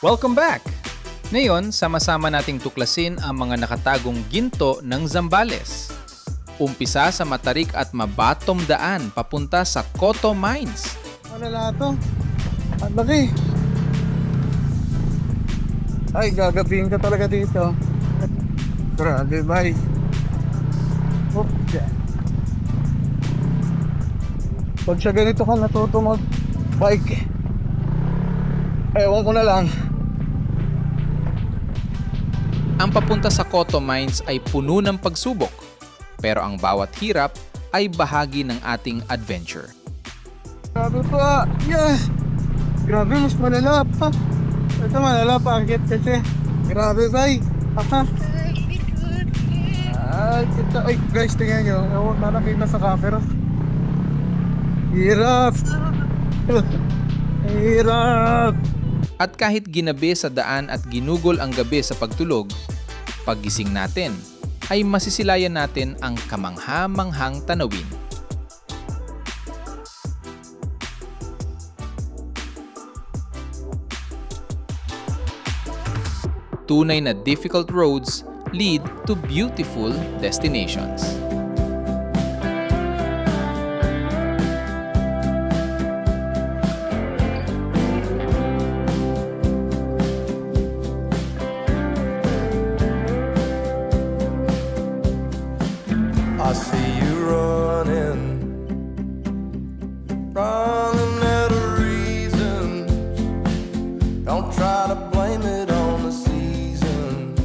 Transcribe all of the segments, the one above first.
Welcome back! Ngayon, sama-sama nating tuklasin ang mga nakatagong ginto ng Zambales. Umpisa sa matarik at mabatong daan papunta sa Coto Mines. Ano lahat to? Ang laki. Ay, gagabihin ka talaga dito. Grabe, bye. Okay. Pag siya ganito ka natuto mag-bike, ewan ko na lang. Ang papunta sa Coto Mines ay puno ng pagsubok, pero ang bawat hirap ay bahagi ng ating adventure. Grabe pa. Yeah. Grabe, mas malala pa. Ito malala pa ang kit kasi. Grabe, bye. Aha. Ay, kita. Ay, guys, tingnan nyo. Ewan na nakita sa camera. Hirap. Hirap. At kahit ginabi sa daan at ginugol ang gabi sa pagtulog, paggising natin ay masisilayan natin ang kamangha-manghang tanawin. Tunay na difficult roads lead to beautiful destinations. I see you running, running out of reason. Don't try to blame it on the seasons.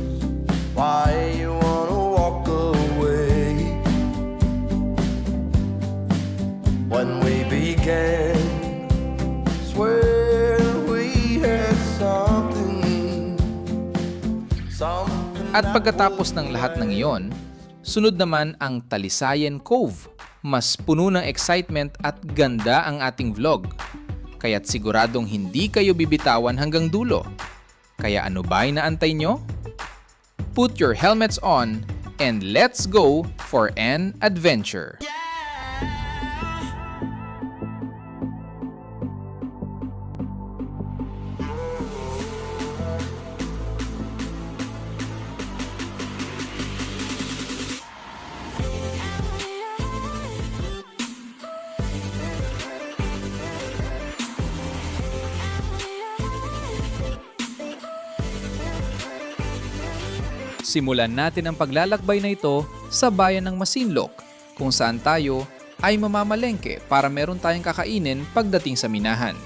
Why you wanna walk away? When we began, swear we had something. At pagkatapos ng lahat ng iyon, sunod naman ang Talisayan Cove. Mas puno ng excitement at ganda ang ating vlog. Kaya't siguradong hindi kayo bibitawan hanggang dulo. Kaya ano ba ay naantay nyo? Put your helmets on and let's go for an adventure! Simulan natin ang paglalakbay na ito sa bayan ng Masinloc, kung saan tayo ay mamamalengke para meron tayong kakainin pagdating sa minahan.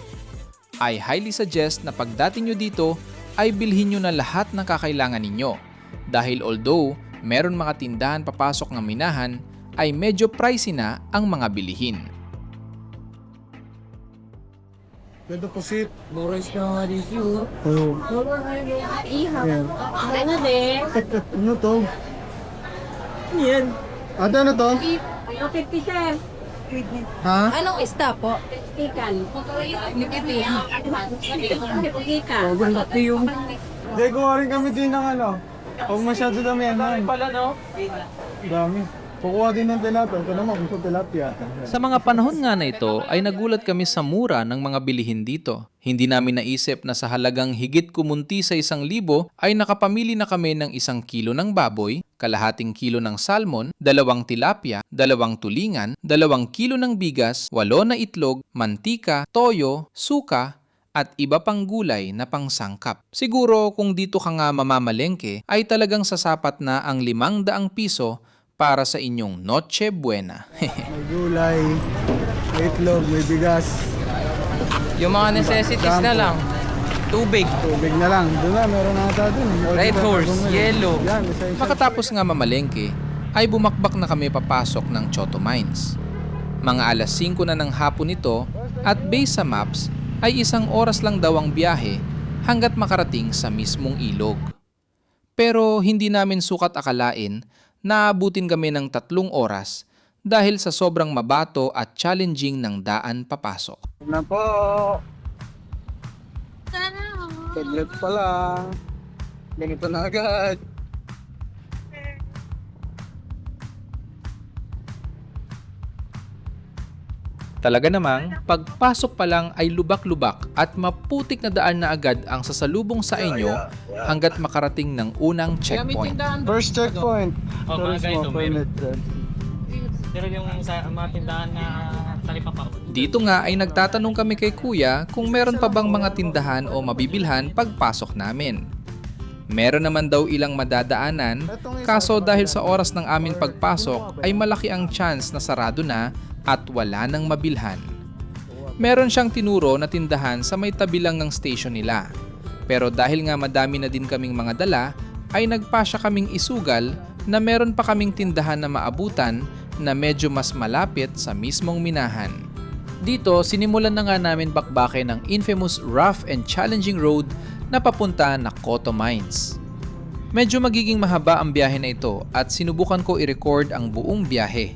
I highly suggest na pagdating nyo dito ay bilhin nyo na lahat ng kakailangan ninyo, dahil although meron mga tindahan papasok ng minahan, ay medyo pricey na ang mga bilihin. Ganda po sit. Boris na nga dito. Oh. Ihaw. Ayan. Ano din? Ano to? Yan. Ano to? Okay, sir. Ha? Anong ista po? Ikan. Nikiti. Ikan. Ganda yung... Hindi, kuha rin kami din ng ano. Huwag masyado dami yan. Pala, no? Dami. Kukuha din ng tilapia. Ito naman, gusto tilapia. Sa mga panahon nga na ito ay nagulat kami sa mura ng mga bilihin dito. Hindi namin naisip na sa halagang higit kumunti sa 1,000 ay nakapamili na kami ng 1 kilo ng baboy, kalahating kilo ng salmon, 2 tilapia, 2 tulingan, 2 kilo ng bigas, 8 na itlog, mantika, toyo, suka, at iba pang gulay na pangsangkap. Siguro kung dito ka nga mamamalengke ay talagang sasapat na ang 500 piso para sa inyong Noche Buena. May gulay, may itlog, may bigas. Yung mga necessities na lang. Tubig, Tubig na lang. Doon na, meron na ata dun. Red horse, yellow. Yan, isa-isa. Makatapos nga mamalengke, ay bumakbak na kami papasok ng Coto Mines. Mga alas 5 na ng hapon ito at base sa maps ay 1 oras lang daw ang biyahe hanggat makarating sa mismong ilog. Pero hindi namin sukat akalain na abutin kami ng 3 oras dahil sa sobrang mabato at challenging ng daan papasok. Na po. Saglit pa lang. Ganito na agad. Talaga namang, pagpasok pa lang ay lubak-lubak at maputik na daan na agad ang sasalubong sa inyo hanggat makarating ng unang checkpoint. First checkpoint. Oh, mga ganito, meron. permit. Pero yung sa mga tindahan na talipapa. Dito nga ay nagtatanong kami kay Kuya kung meron pa bang mga tindahan o mabibilhan pagpasok namin. Meron naman daw ilang madadaanan, kaso dahil sa oras ng aming pagpasok ay malaki ang chance na sarado na at wala nang mabilhan. Meron siyang tinuro na tindahan sa may tabi lang ng station nila. Pero dahil nga madami na din kaming mga dala, ay nagpasya kaming isugal na meron pa kaming tindahan na maabutan na medyo mas malapit sa mismong minahan. Dito, sinimulan na nga namin bakbakin ang infamous rough and challenging road na papunta na Coto Mines. Medyo magiging mahaba ang biyahe na ito at sinubukan ko i-record ang buong biyahe.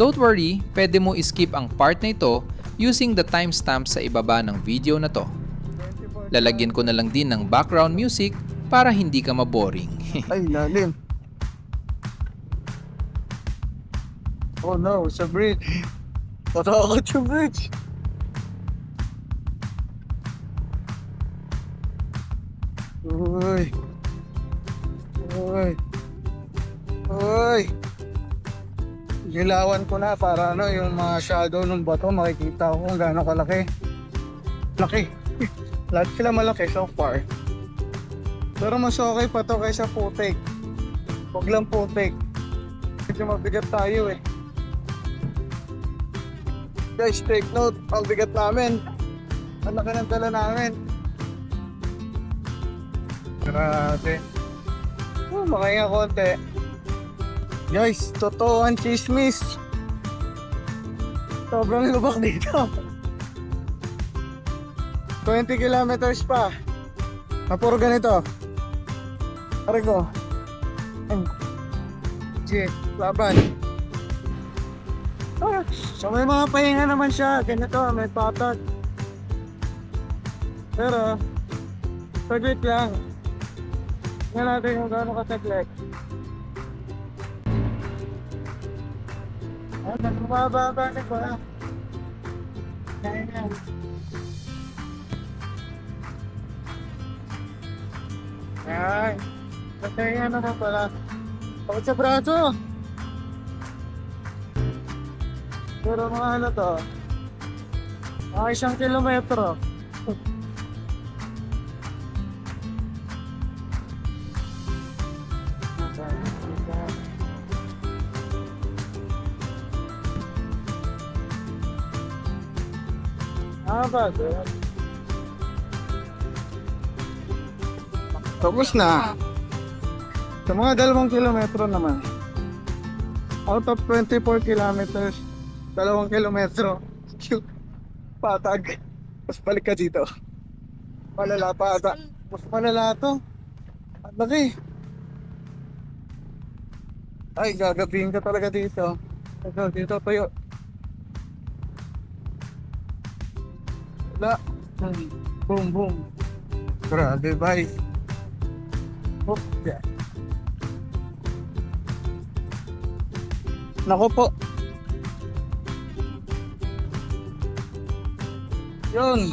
Don't worry, pwede mo skip ang part na ito using the timestamp sa ibaba ng video na to. Lalagyan ko na lang din ng background music para hindi ka maboring. Ay, lalim. Oh no, sa bridge. Tatakot yung bridge. Uy. Uy. Uy. Nilawan ko na para yung mga shadow ng bato makikita ko kung gaano kalaki. Laki. Lahat sila malaki so far. Pero mas okay pa to kaysa putik. Huwag lang putik. Medyo mabigat tayo eh. Guys, take note. Ang bigat namin. Ang laki ng dala namin. Grabe. Makahinga konti. Guys, totoo ang chismis. Sobrang lubak dito. 20 kilometers pa. Na puro ganito. Pare ko. Sige, laban. So may mga pahinga naman siya. Ganito, may patag. Pero, saglit lang. Tingnan natin kung gaano kataglit. Ay, mas bumababa na ko na. Kaya na. Ay, pahinga naman pala. Bakit sa braso? Pero mga ano to, mga 1 kilometro. Ba? Tapos na. Sa mga 2 kilometro naman. Out of 24 kilometers, 2 kilometro. Patag. Mas balik ka dito. Malala pa ata. Mas malala to. Ang laki. Ay, gagabihin ka talaga dito. Dito tayo. Wala. Boom, boom. Grabe, bye. Oh, yeah. Nako po. Yun.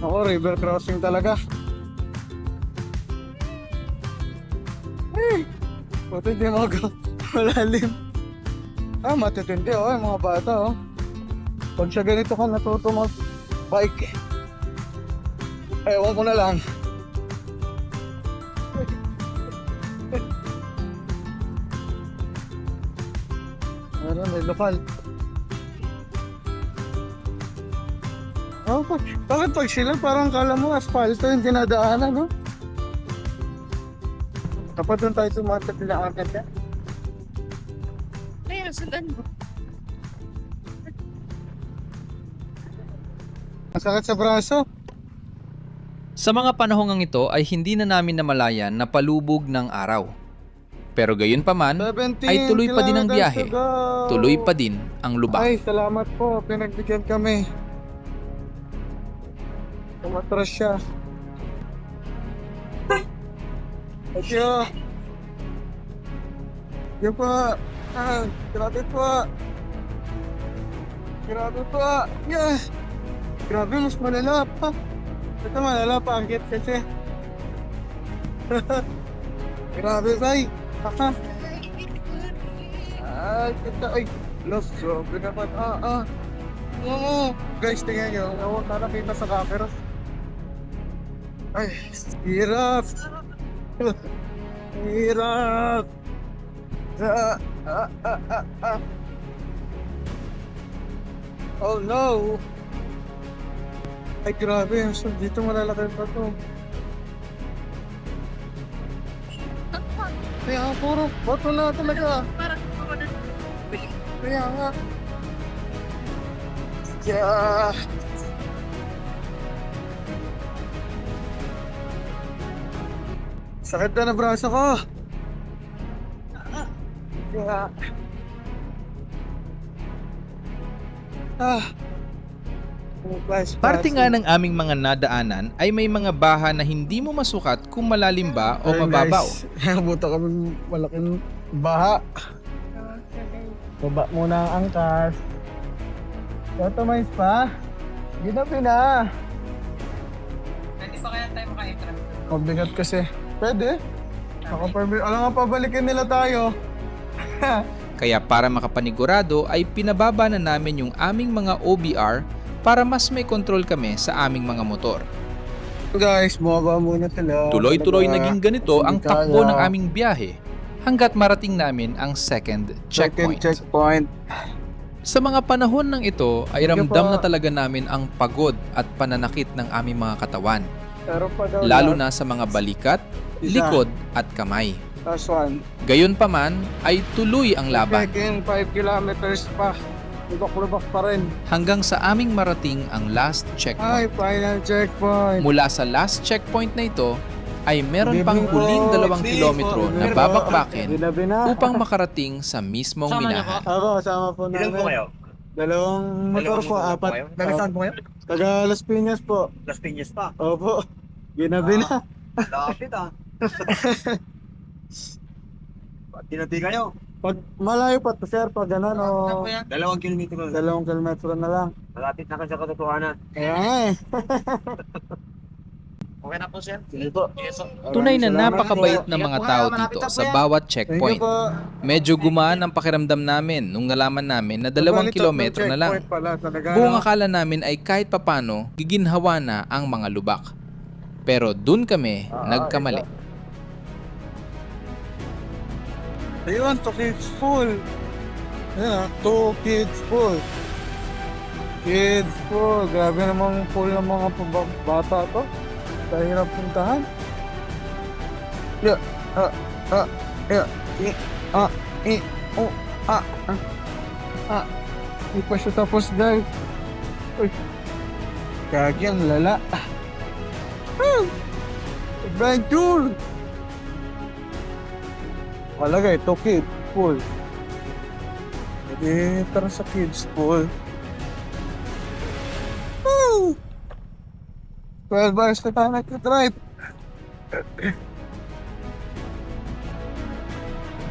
Ako, river crossing talaga. Eh, puti di mo ako malalim. Ah, matitindi oh, yung mga bata oh. Pag siya ganito ka natuto mag-bike, ewan ko na lang. Meron, may lokal. Oh, bakit pag sila parang kala mo asfalto yung dinadaanan, no? Kapag doon tayo sumatag nila agad yan. Kaya sundan mo. Masakit sa braso. Sa mga panahong ito ay hindi na namin namalayan na palubog ng araw. Pero gayon pa man, 17 ay tuloy pa din ang kilometers biyahe. to go. Tuloy pa din ang lubak. Ay, salamat po. Pinagbigyan kami. Tumatras siya. Thank you. Yun po. Grabe po. Grabe pa. Yes. Grabe, mas malala pa. Ito malala pa ang git kasi. Grabe, bay. Aha. Ay, ito. Ay, lost. Grabe naman. Oo. Guys, tingnan nyo. Ewan ka nakita sa camera. Ay, hirap. Hirap. Oh no. Ay, grabe. Dito malalaki pa to. Kaya puro bato na talaga. Kaya nga. Yeah. Sakit na braso ko. Yeah. Parte nga ng aming mga nadaanan ay may mga baha na hindi mo masukat kung malalim ba o mababaw. Buta kami malaking baha. Baba muna ang angkas. Toto mais pa. Ginabi na. Hindi pa kaya tayo makaitra? Mabigat kasi. Pwede. Alam nga pabalikin nila tayo. Kaya para makapanigurado ay pinababa na namin yung aming mga OBR para mas may control kami sa aming mga motor. Guys, bumaba muna sila. Tuloy-tuloy Talaga. naging ganito ang Hindi takbo kaya. ng aming biyahe hanggat marating namin ang second Second checkpoint. checkpoint. Sa mga panahon ng ito ay Sige ramdam po. na talaga namin ang pagod at pananakit ng aming mga katawan, Pero pa daw lalo na sa mga balikat, Isa. likod at kamay. Last one. Gayunpaman ay tuloy ang laban Second 5 kilometers pa. Lubak-lubak pa rin. hanggang sa aming marating ang last Ay, checkpoint. final checkpoint. Mula sa last checkpoint na ito ay meron Bibi pang po. huling 2 kilometro na Bibi po. babakbakin Ginabi na. upang makarating sa mismong minahan. Ako, kasama po namin. Ilan po kayo? Dalawang motor po, apat. Taga saan po kayo? Taga Las Piñas po. Las Piñas pa. Opo. Ginabi na. Lapit ah. Tinati kayo. Pag malayo pa to sir, pag gano'n o 2 kilometro. 2 kilometro na lang. Malapit na ka sa katotohanan. Kaya nga eh. Okay na po, sir. Sige po. Tunay na Salamat napakabait po. ng mga tao dito sa bawat Thank you checkpoint. po. Medyo gumaan ang pakiramdam namin nung nalaman namin na 2 Bali, kilometro tatlong na lang. checkpoint pala, talaga, Buong no? akala namin ay kahit papano giginhawa na ang mga lubak. Pero dun kami nagkamali. Ayun, 2 kids full. Ayan, 2 kids full. Kids full. Grabe namang full ng mga bata to. Kahirap puntahan. Yeah. Yeah. Hindi pa siya tapos, guys. Uy. Kagi ang lala. Adventure! Malagay, 2 kids full. Jadi, tara sa kids full. Woo! 12 hours na tayo nag-drive.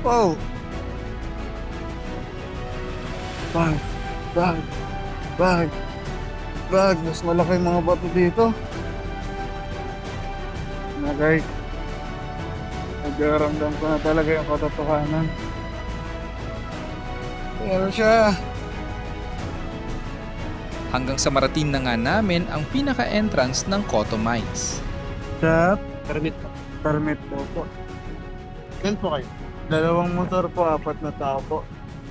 Wow! Bag. Mas malaki yung mga bato dito. Nagay. Nagdaramdam ko na talaga yung katotohanan. Pero siya. Hanggang sa marating na nga namin ang pinaka-entrance ng Coto Mines. Sir, Permit po. permit po. Yan po kayo. 2 motor po, 4 na tao po.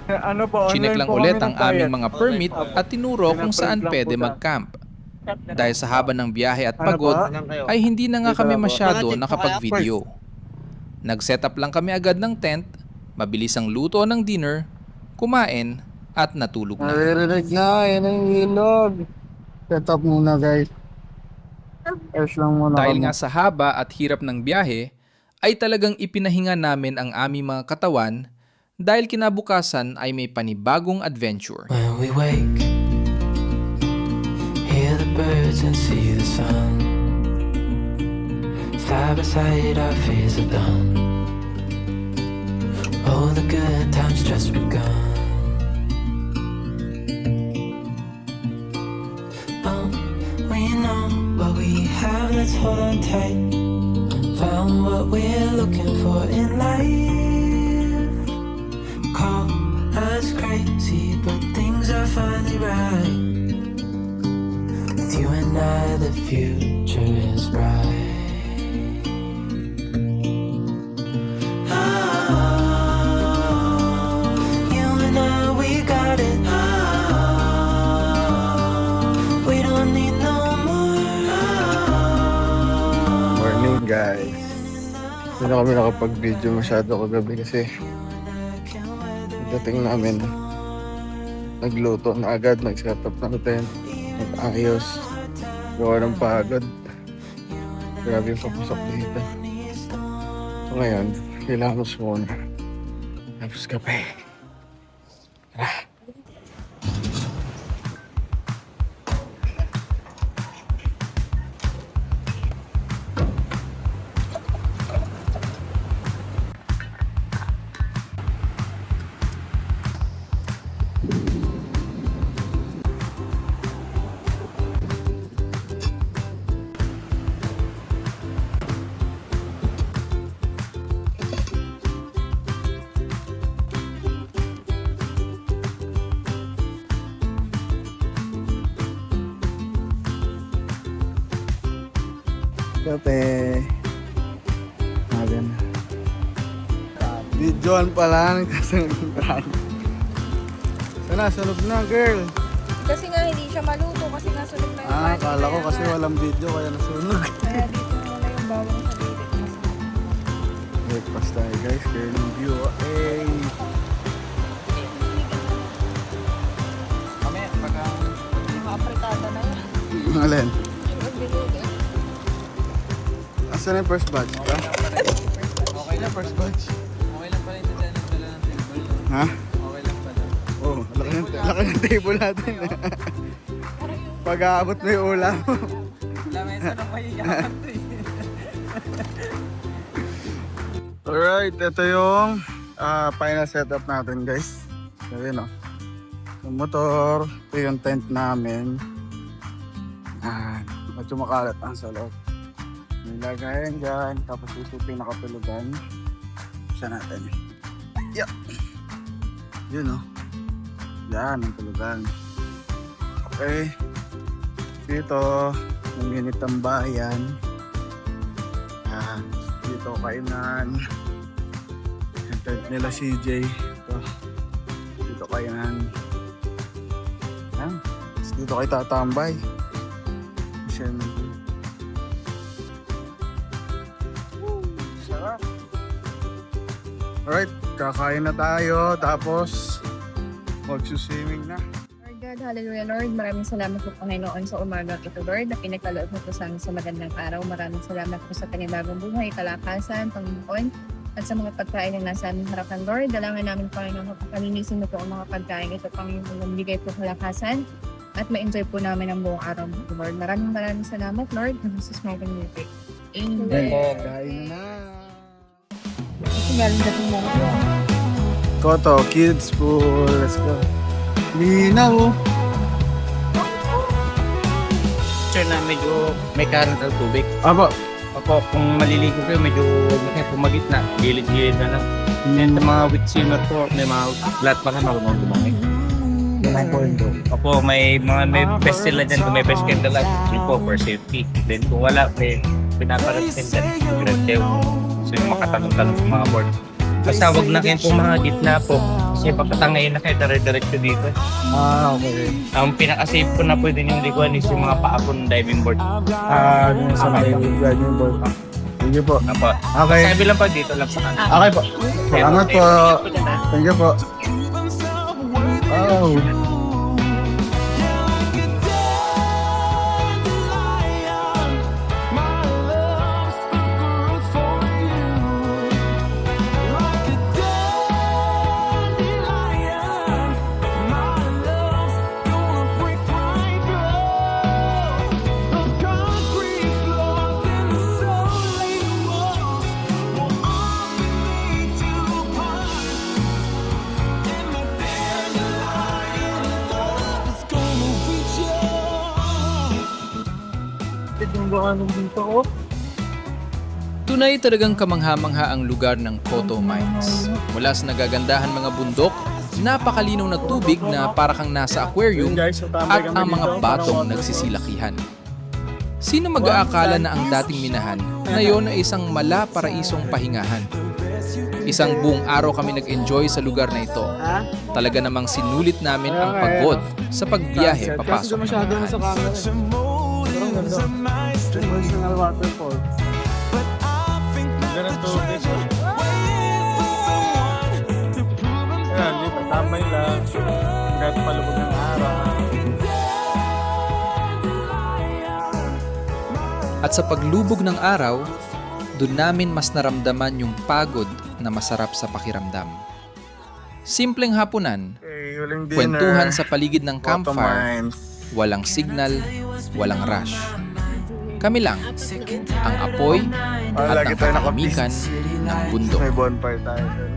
Ano po, Chinek online lang po ulit kami ang ng aming bayad. mga permit at tinuro kung saan Pinaprint lang pwede po na. mag-camp. Dahil sa haba ng biyahe at Ano pagod, po? Hanggang kayo. ay hindi na nga Dito kami na po. masyado Mga check po nakapag-video. Nag-set up lang kami agad ng tent, mabilis ang luto ng dinner, kumain, at natulog na. Naririnig na, yan ang ilog. Set up muna guys. Airs lang muna Dahil kami. nga sa haba at hirap ng biyahe, ay talagang ipinahinga namin ang aming mga katawan dahil kinabukasan ay may panibagong adventure. When we wake, hear the birds and see the sun. Side by side our fears are done. Oh, the good times just begun. on, let's hold on tight. Found what we're looking for in life. Call us crazy, but things are finally right. With you and I, the future is bright. You and I, we got it. We don't need no more. Morning guys. Hindi na kami nakapag-video masyado kagabi kasi dating namin nagluto na agad, nag-set up ng tent, nag-ayos, gawa ng pagod. Grabe yung kapusok dito. So ngayon, hilamos muna. Tapos kape. Tara. Kape. Ayan. Videoan pala ng kasangitan. Sana, sunog na girl. Kasi nga hindi siya maluto kasi nasunog na yung pan. Akala ko kasi walang video kaya nasunog. Kaya dito muna yung bawang sa gilid. Breakfast tayo guys, curling view. Hey! Yung mga apritada na yan. Alin? Yung nagbibigay. Asan yung first batch ka? Okay lang. First batch. Okay lang pala yung dala ng table. Ha? Okay lang pala. Oh, laki ng table natin. Pag-aabot mo yung ulam. Lamesa ng mahiyakan to eh. Alright, ito yung final setup natin guys. So yun o. Yung motor, ito yung tent namin. Medyo makalat ang sa loob. Nilagayan dyan, tapos ito yung pinakatulugan. Saan natin? Yup! Yun o. Yan ang tulugan. Okay. Dito, nanginit ang bayan. Yan. Dito kainan. Yung tent nila CJ. Ito. Dito kainan. Yan. Tapos dito kayo tatambay. Siyempre. Sarap. Alright, kakain na tayo. Tapos, magsuswimming na. Lord God, hallelujah Lord. Maraming salamat po Panginoon sa umaga ito Lord na pinagkaloob mo po sa amin sa magandang araw. Maraming salamat po sa panibagong buhay, kalakasan, Panginoon. At sa mga pagkain na nasa aming harapan Lord, dalangin namin Panginoon palinisin mo po ang mga pagkain ito Panginoon. Magbigay po kalakasan at ma-enjoy po namin ang buong araw Lord. Maraming salamat Lord. In Jesus' mighty name we pray. Amen. Kain na. Kasi galing na po mga Koto, kids pool. Let's go. Linaw. Sure na medyo may current ang tubig. Apo. Opo, kung maliligo kayo, medyo may pumagit na. Gilid-gilid na lang. And the mga with swimmer po, may mga lahat pa ka marunong lumaki. Opo, may best sila dyan kung may best kayo dala. Yun po, for safety. Then kung wala, may pinaparansin dyan. So yung makatanong-tanong sa mga board. Basta wag na kayo po mga gitna po. Kasi pagkatangayin na kayo, dire-diretso dito. Okay. Ang pinaka-safe po na pwede niyong liguan is yung mga paapon diving board. Sa may graduate board. Thank you po. Apo. Okay. Sabi lang po dito lang sa kanan. Okay po. Salamat po. Thank you po. Oh. alumanon dito, oh. Tunay talagang kamangha-mangha ang lugar ng Koto Mines. Mula sa nagagandahan mga bundok, napakalinaw na tubig na para kang nasa aquarium Guys, so at tambay kami ang mga dito. batong nagsisilakihan. Sino mag-aakala na ang dating minahan na yon ay isang mala-paraisong pahingahan? Isang buong araw kami nag-enjoy sa lugar na ito. Ha? Talaga namang sinulit namin ang pagod sa pagbiyahe papasok ng masyado na sa bahay. camera. Sobrang ganda. Emotional waterfall. Ganda ng tubig. Ayan, dito, tambay lang. Kahit palubog ng araw. At sa paglubog ng araw, doon namin mas naramdaman yung pagod na masarap sa pakiramdam. Simpleng hapunan, Okay, huling dinner. kwentuhan sa paligid ng Koto campfire, Mines. walang signal, walang rush. Kami lang, ang apoy at ang katahimikan ng bundok. May bonfire tayo dun.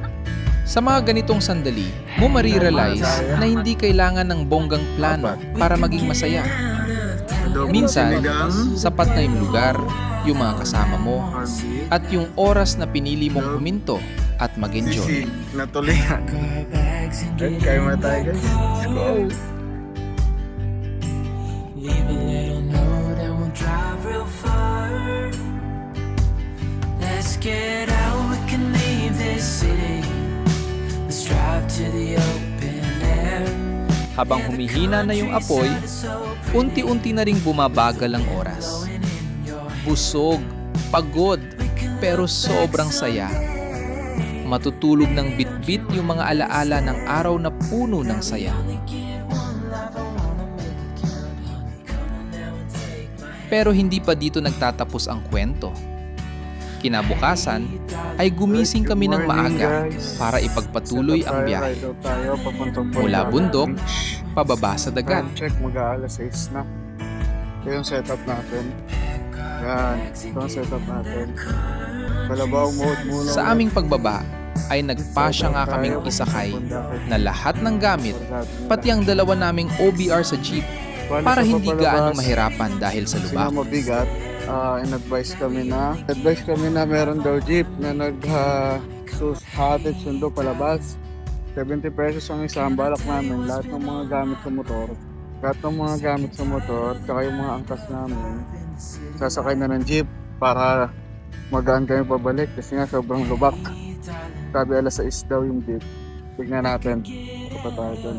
Sa mga ganitong sandali, mo marirealize na hindi kailangan ng bonggang plano para maging masaya. Adobo Minsan, sinigang, sapat na yung lugar, yung mga kasama mo, corned beef, at yung oras na pinili mong huminto at mag-enjoy. sisig na tulingan. Right, kaya mo na tayo guys. Let's go. Leave a little note and we'll drive real far. Let's get out, we can leave this city. Let's drive to the open air. Habang humihina na yung apoy, unti-unti na ring bumabagal ang oras. Busog, pagod, pero sobrang saya. Matutulog ng bitbit yung mga alaala ng araw na puno ng saya. Pero hindi pa dito nagtatapos ang kwento. Kinabukasan ay gumising kami ng maaga para ipagpatuloy ang biyahe. Ride out tayo, papuntang Mula Portalan bundok, Beach. pababa sa dagat. Time check, mag-aalas 6 na. Ito yung setup natin. Yan, ito ang setup natin. Kalabaw mode muna. Sa aming pagbaba ay nagpasya nga kaming isakay na lahat ng gamit, pati ang dalawa naming OBR sa jeep para hindi gaano mahirapan dahil sa Kasi nga lubak. mabigat, in-advise kami na meron daw jeep na hatid sundo palabas. 70 pesos ang isa. Ang balak namin, lahat ng mga gamit sa motor, tsaka yung mga angkas namin, sasakay na ng jeep para magaan kami pabalik kasi nga sobrang lubak. Sabi alas 6 daw yung jeep. Tignan natin. Ito pa tayo dun.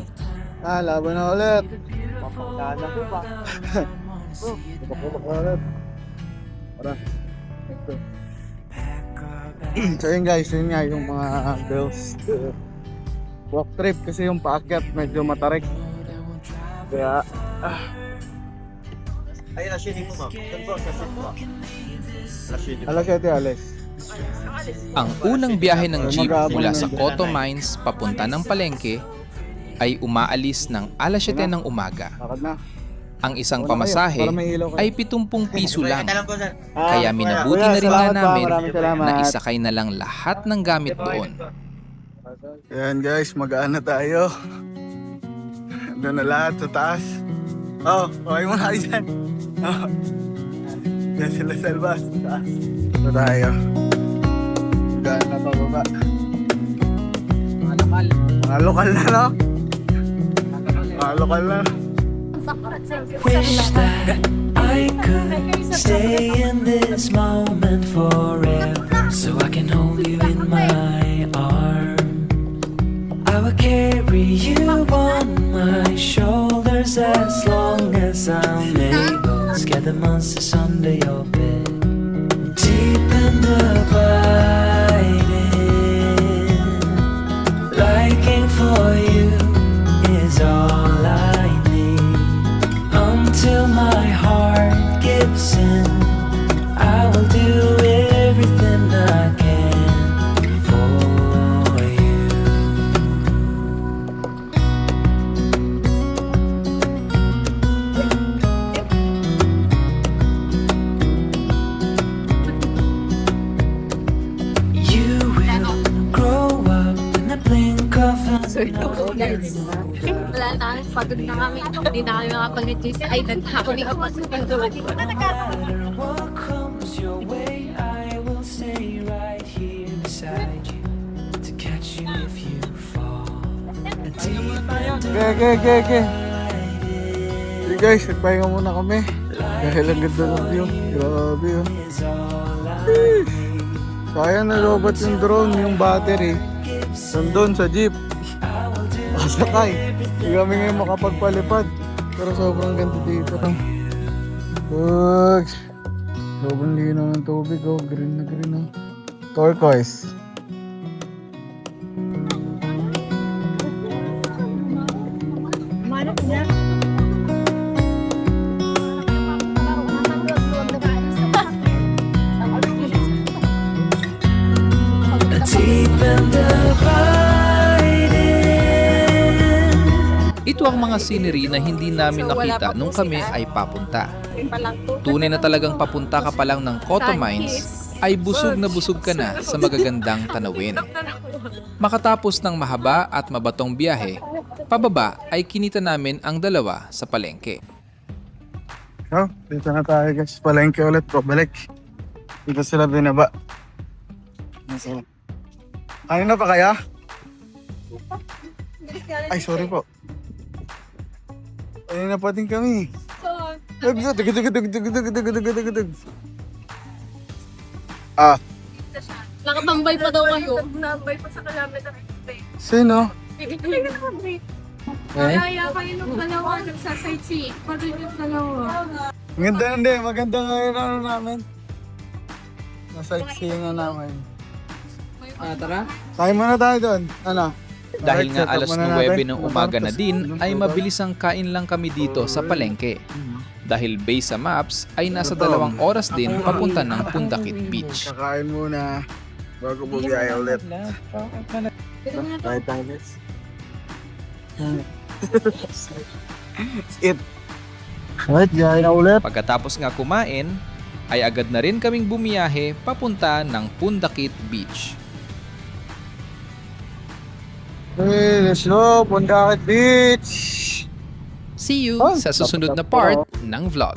Laban na ulit. Papagdala ko ba? Papagdala ko ulit. Tara. Ito. So yun guys, yun nga yung mga girls walk trip kasi yung paakyat medyo matarik. Kaya alas 7 alas. Ang unang biyahe ng jeep mula sa Koto Mines papunta ng palengke ay umaalis ng alas 7 ng umaga. Lakad na. Ang isang pamasahe Para may ilaw kayo. ay 70 piso lang. Ah, Kaya minabuti kuya, na rin nga salamat pa, namin maraming salamat. na isakay na lang lahat ng gamit doon. Ayan guys, magaan na tayo. Doon na lahat sa taas. Oh, okay mo na kayo dyan. Oh. Yan sila sa labas, sa taas. Ito tayo. Magaan na pababa. Mga lokal na, no? Mga lokal na. Wish that I could stay in this moment forever, so I can hold you in my arms. I will carry you on my shoulders as long as I'm able. Scare the monsters under your bed. Deep in the biting, liking for you is all I need. Until my heart gives in, I will do everything I can for you. You will grow up in the blink of an Wala na, pagod na kami. Hindi na kami makapag-cheese. Ay, nagtapon ako. eye. Okay. Hey guys, nagpahinga muna kami. Dahil ang ganda ng view. Grabe yun. Kaya nalobat yung drone, yung battery. Nandun sa jeep. Pasakay. Hindi kami ngayon makapagpalipad. Pero sobrang ganda dito. Bugs. Sobrang linaw ng tubig. Oh. Green na green. Oh. Turquoise. Deep and abiding. Ito ang mga scenery na hindi namin nakita nung kami ay papunta. Tunay na talagang papunta ka pa lang ng Cotto Mines ay busog na busog ka na sa magagandang tanawin. Makatapos ng mahaba at mabatong biyahe, pababa ay kinita namin ang dalawa sa palengke. Oh, dito na tayo guys. Palengke ulit. Pabalik. Dito sila binaba. Kanina pa kaya? Ay, sorry po. Kanina pa din kami. Dug. Ah, Nakatambay pa daw kayo. Nakatambay pa sa kilometer. sino? Kaya kayo nung dalawa, nagsasightseeing. Pag yung dalawa. Maganda nga yun ano namin. Nasightseeing na namin. Tara. Kain muna tayo doon. Ano? Dahil nga Alright, alas set up muna 9 natin. ng umaga na din ay mabilis ang kain lang kami dito sa palengke. Dahil base sa maps ay nasa 2 oras din papunta ng Pundakit Beach. Kakain muna. Bago bumiyahe ulit. Tayo guys. It. Alright, biyahe na ulit. Pagkatapos nga kumain, ay agad na rin kaming bumiyahe papunta ng Pundakit Beach. Hey, let's go. Pundakit Beach. See you Oh, sa susunod na part ng vlog.